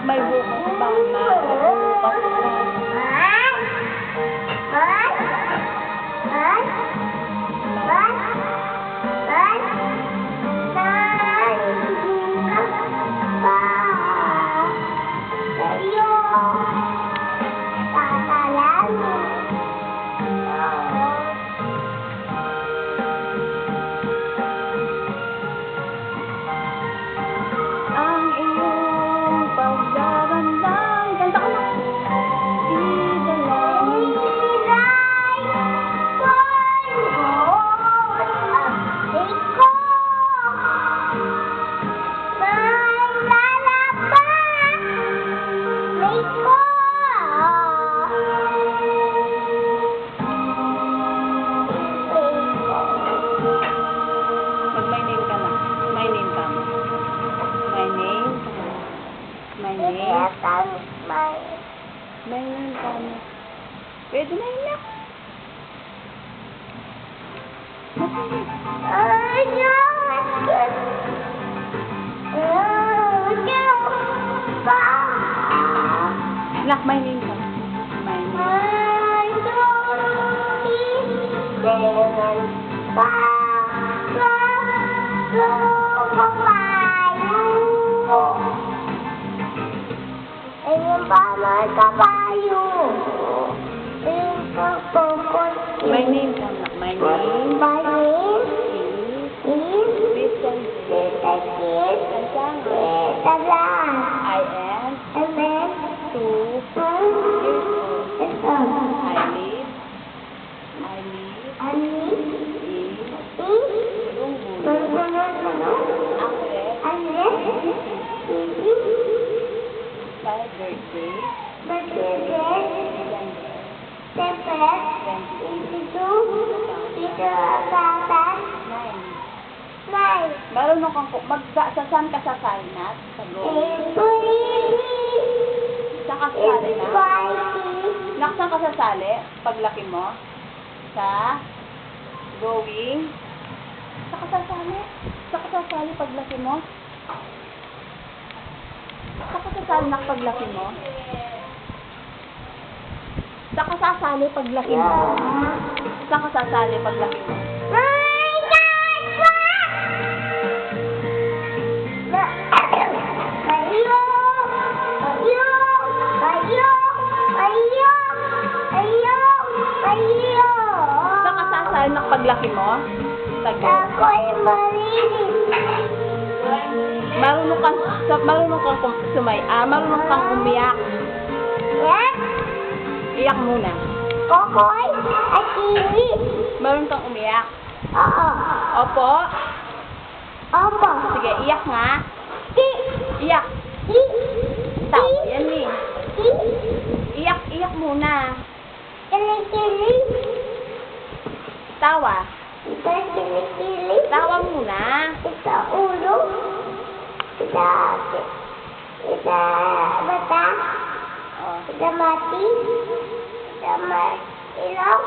Pag may bukas ba, bukas ang iyong pagdarandang. Kanta ka na. Mag-my name ka na. My name ka. My name. My name. My name ka na. Pwede na yun na. Nak, my name ka. My name. My name ka na. My name is Vicente. I am 2 years old. I live in my birthday, December 9. Marunong kang saan ka sasali na? Sa drawing? Saan ka sasali na? Saan ka sasali? Paglaki mo? Sa drawing? Saan ka sasali? Saan ka sasali paglaki mo? Saan ka sasali na paglaki mo? Saan ka sasali paglaki mo? Saan ka sasali paglaki mo? Saan ka sasali na paglaki mo? Marunong kang umiyak. Iyak muna. Marunong kang umiyak. Opo. Sige, iyak nga. Iyak. Tawa yan eh. Iyak muna. Tawa. Tawa muna. Mati, ilong,